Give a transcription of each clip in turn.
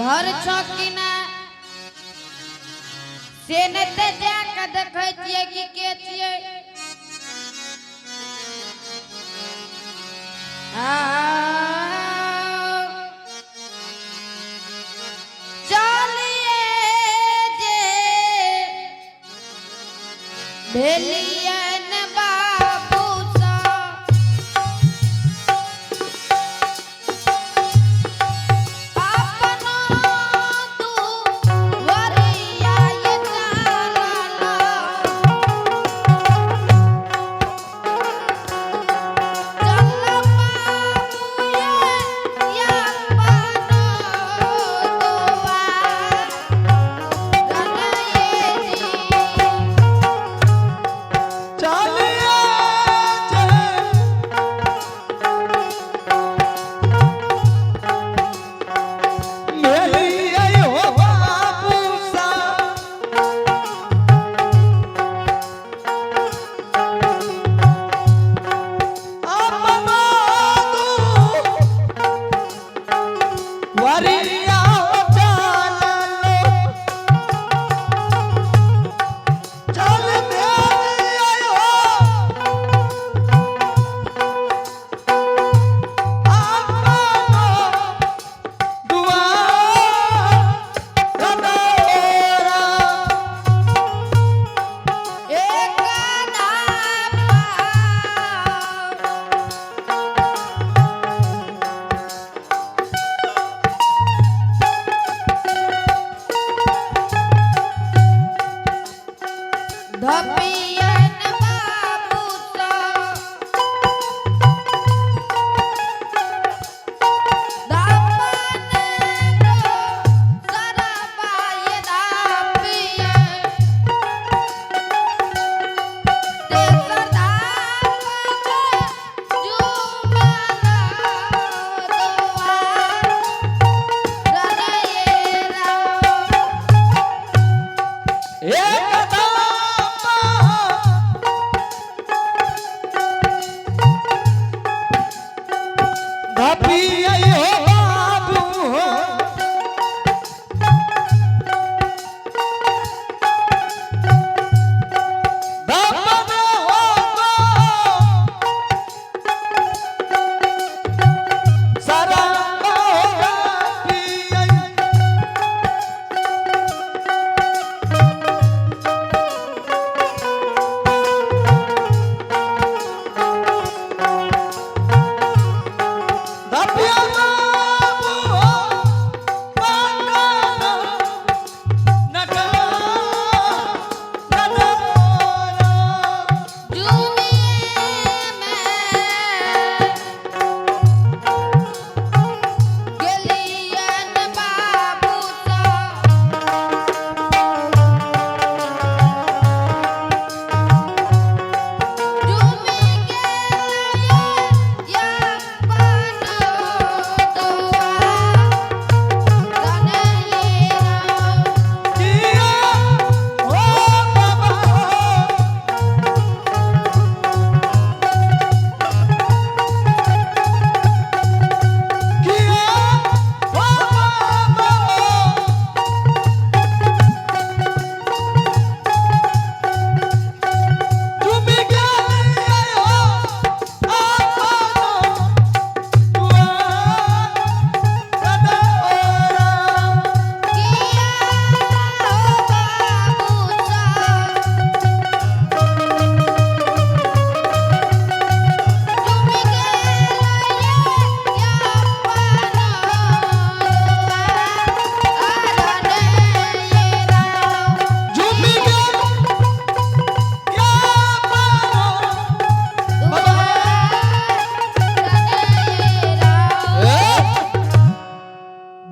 घर छकिना से ने ते जाके देखै छियै कि के छियै चलिए जे भेलियन बाबू सा अपना तू वरिया ये चाला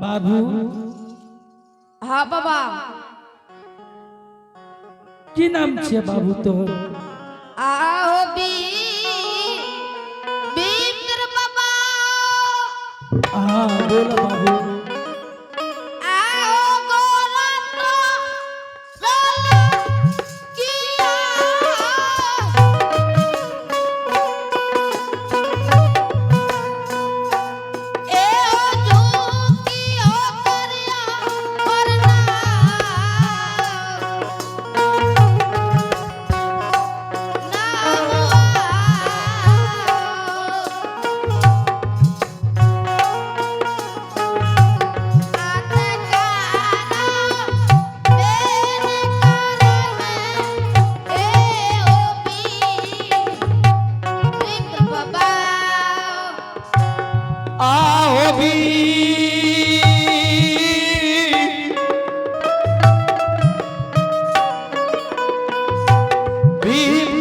बाबू हाँ बाबा की नाम छे बाबू तोहर आओ बीर बाबा हाँ बोल बाबू आओ गोरा तो सोला किया ए ओ झूठी हो करिया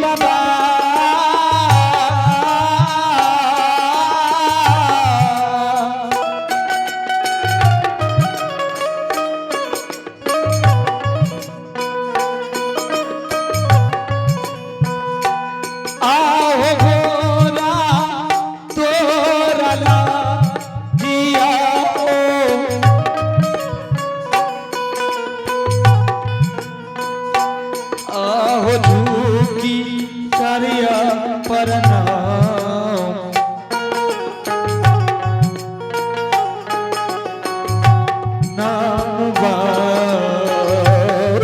बाबा आओ भोला तोरा ला जिया आहो झूठी करिया परनाम नाम बार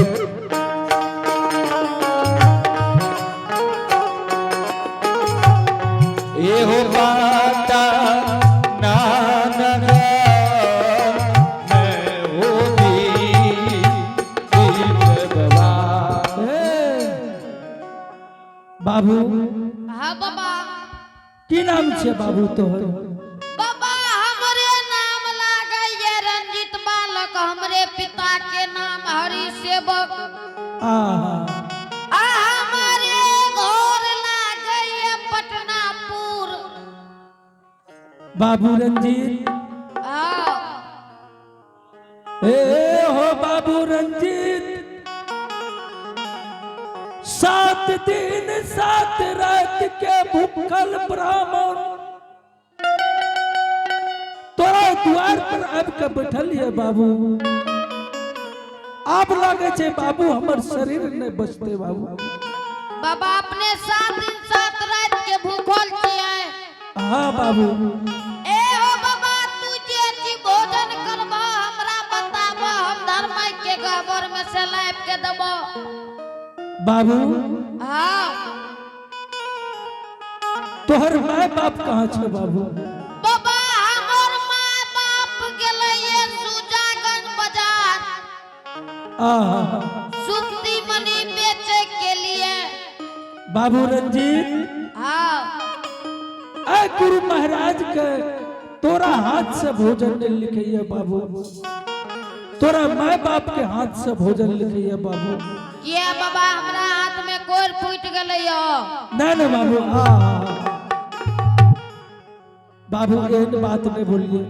एहो बाता नानक मैं हो बाबू हाँ बाबा की नाम छे बाबू तोहर बाबा हमरे नाम लागे ये रंजित बालक हमरे पिता के नाम हरि सेवक आहा हमारे घर लागे ये पटनापुर बाबू रंजीत हाँ ए हो बाबू रंजीत 7 दिन 7 रात के भूखल ब्राह्मण तोरा द्वार पर आब के बैठल है बाबू आप लागे छे बाबू हमर शरीर नहीं बचते बाबू बाबा अपने 7 दिन 7 रात के भूखल छिए हाँ बाबू ए हो बाबा तू जे छी भोजन करबो हमरा बताबो हम धर्म के गबर में से लाइब के देबो बाबू हाँ तोहर माय बाप कहाँ छे बाबू बाबा हमर माय बाप गेले ये सुजागन बाजार आहा सुप्ती मणि बेचे के लिए बाबू रंजीत हाँ ए गुरु महाराज के तोरा हाथ से भोजन नहीं लिखिए बाबू तोरा माय बाप के हाथ से भोजन लिखिए बाबू ये बाबा हमरा हाथ में कोर फूट गेले यो नहीं बाबू बाबू एहन बात नहीं बोलिए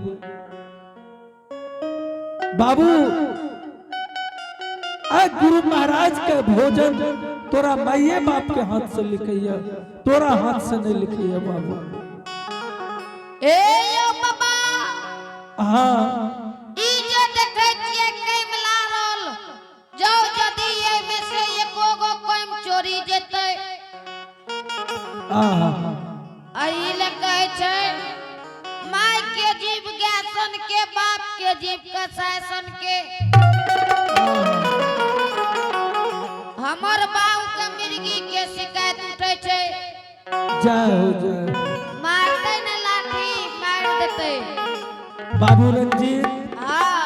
बाबू आ गुरु महाराज के भोजन तोरा माये बाप के हाथ से लिखिए तोरा हाथ से नहीं लिखिए बाबू ए यो बाबा हाँ ई जे देखे छिए कैमला रोल जो जदी ए में से एको गो कोइम चोरी जेते आहा अही ले कहे छै माय के जीव ज्ञासन के बाप के जीव कसायसन के हमर बाऊ के मिर्गी के शिकायत उठे छै जय हो जय मारते न लाठी मार देते बाबू रंजीत हाँ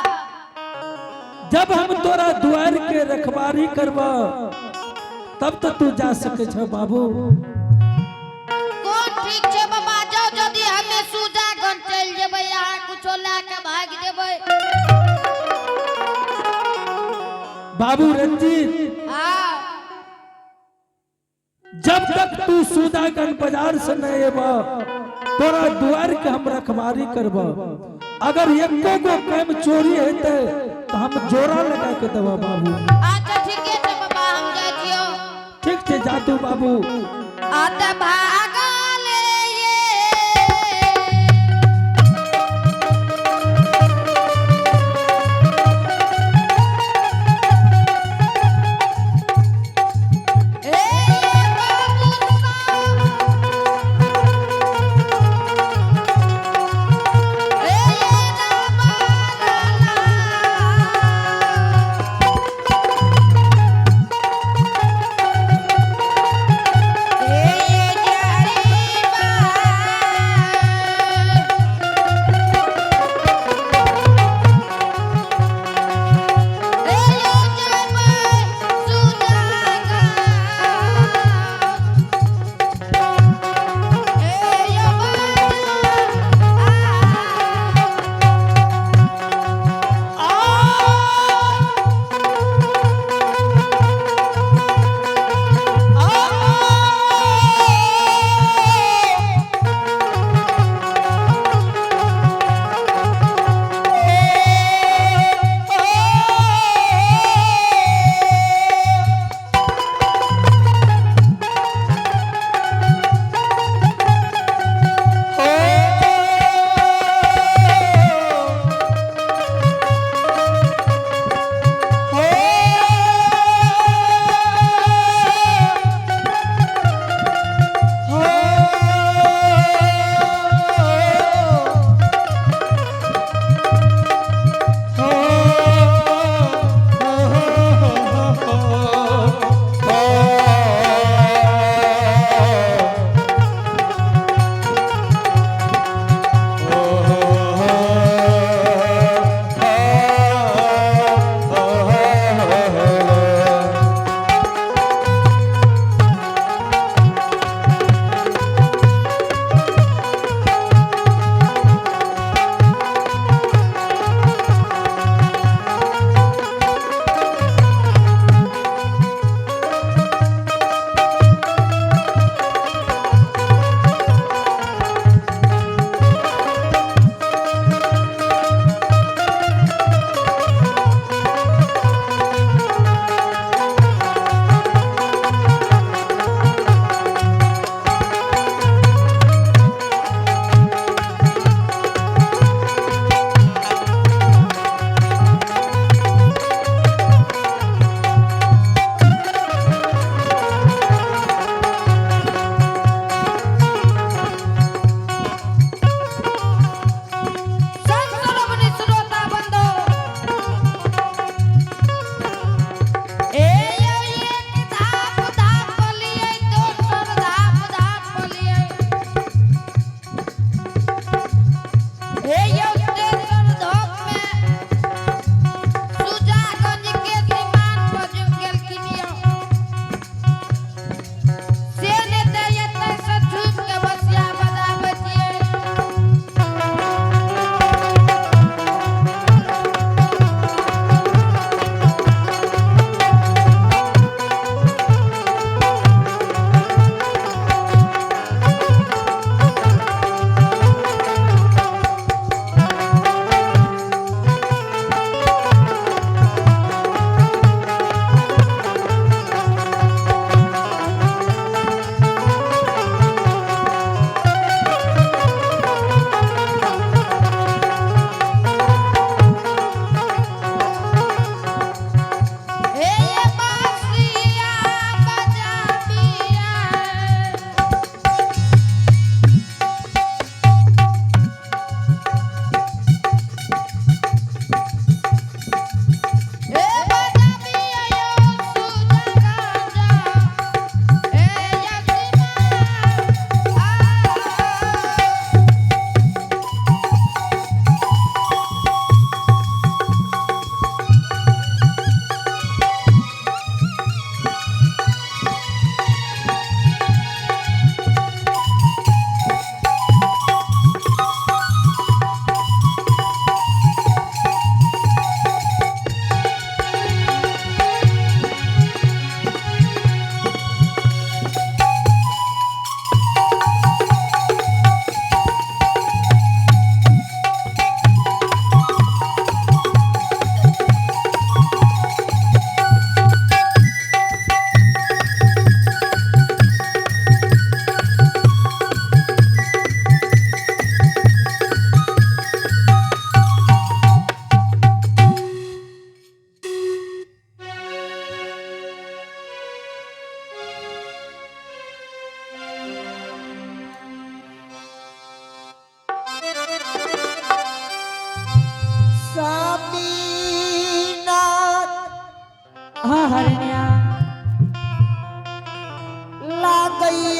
जब हम तोरा द्वार के रखवारी करबा तब तो तू जा सके छ बाबू कौन ठीक छै बाबा जाओ जदी हमें सुजागन चल जेबै यहाँ कुछो लाके भाग जेबै बाबू रंजीत हाँ जब तक तू सुदागन बाजार से नहीं एबा तोरा द्वार के हम रखवारी करबा अगर एको गो काम चोरी हेते तो हम जोरा लगा के देबा बाबू अच्छा ठीक है बाबा हम जाय छियो ठीक छे जा तू बाबू आते भागले ये ए बाबू साहब ए ना बाला ए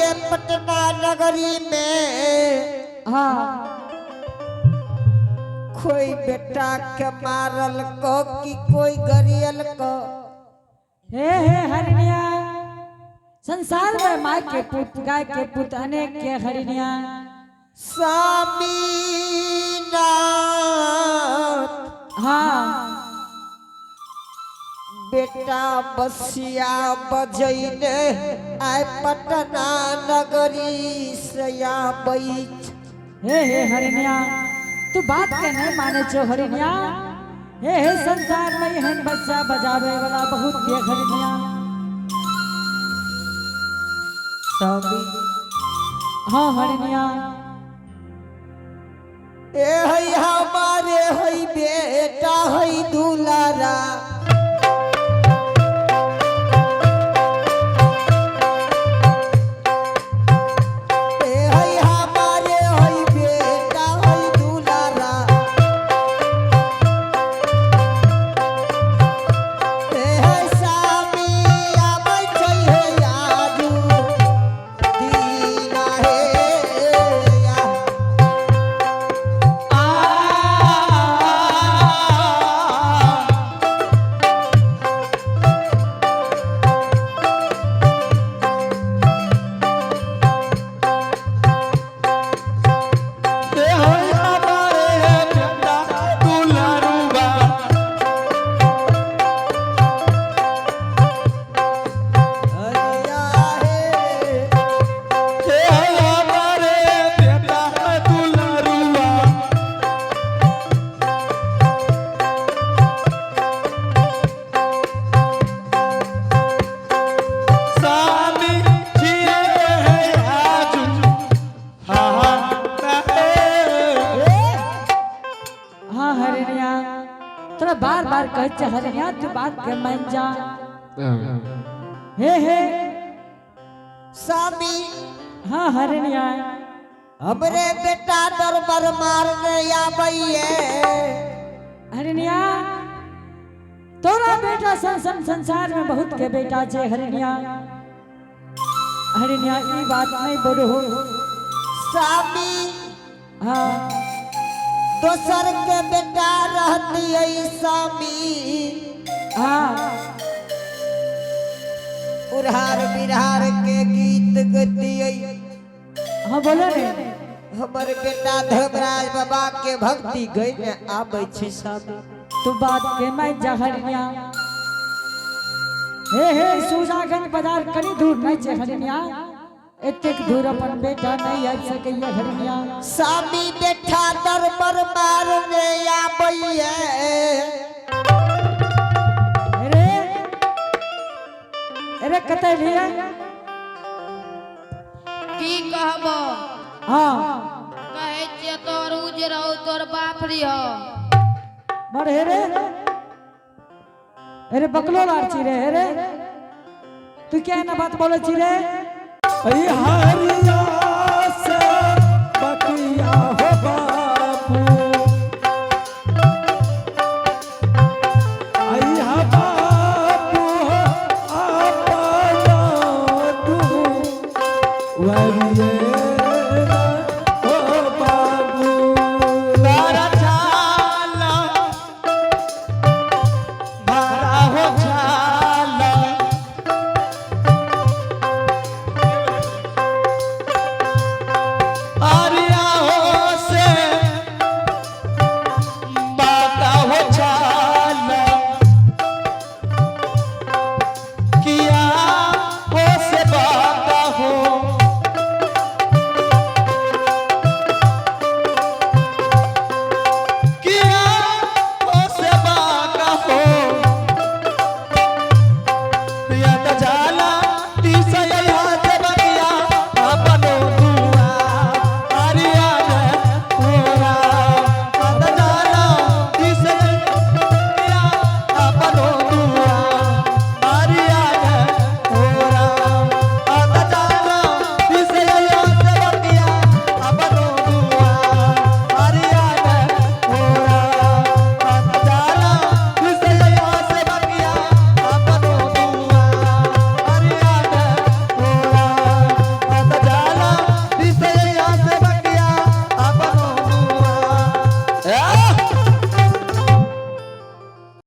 ये पटना नगरी में हाँ कोई बेटा के मारल को कि कोई गरियल को। हे हरिणिया संसार में माय के पुत गाय के पुत अनेक के हरिणिया स्वामीनाथ हाँ बेटा बसिया बजैने आय पटना नगरी से या बैठ। हे हरिणिया तू बात के नहीं माने छो हरिणिया। हे संसार में हन बच्चा बजावे वाला बहुत ये हरिणिया। स्वामी हाँ हरिणिया ए हई हमारे हई बेटा हई दुलारा बार बार कह हरिणिया तू बात के मान जा। हे स्वामी हाँ हरिणिया हमरे बेटा दरबार मारने आबैये। हरिणिया तोरा बेटा संसार में बहुत के बेटा छे हरिणिया। हरिणिया ई बात नहीं बोलो स्वामी हाँ दोसर के बेटा रहती है स्वामी हाँ उड़ार बिरहार के गीत गती है। हाँ बोलो ने हमर बेटा धर्मराज बाबा के भक्ति गई आबै छी स्वामी। तू बात के मैं जा हरिणिया। हे सुजागंज बाजार कनी दूर नहीं छे हरिणिया। एतेक दूर अपन बेटा नहीं आ सकैया हरिणिया। स्वामी बेटा दरबार मारने आबैये। अरे कते लिया की कहबो हाँ कहे छे तोर उजरौ तोर बाप रिहो मर हे रे बकलो लार छी रे तू क्या ना बात बोले छी रे। हरिया से बकिया हो बापू अइहा बापू अपना तू वरिये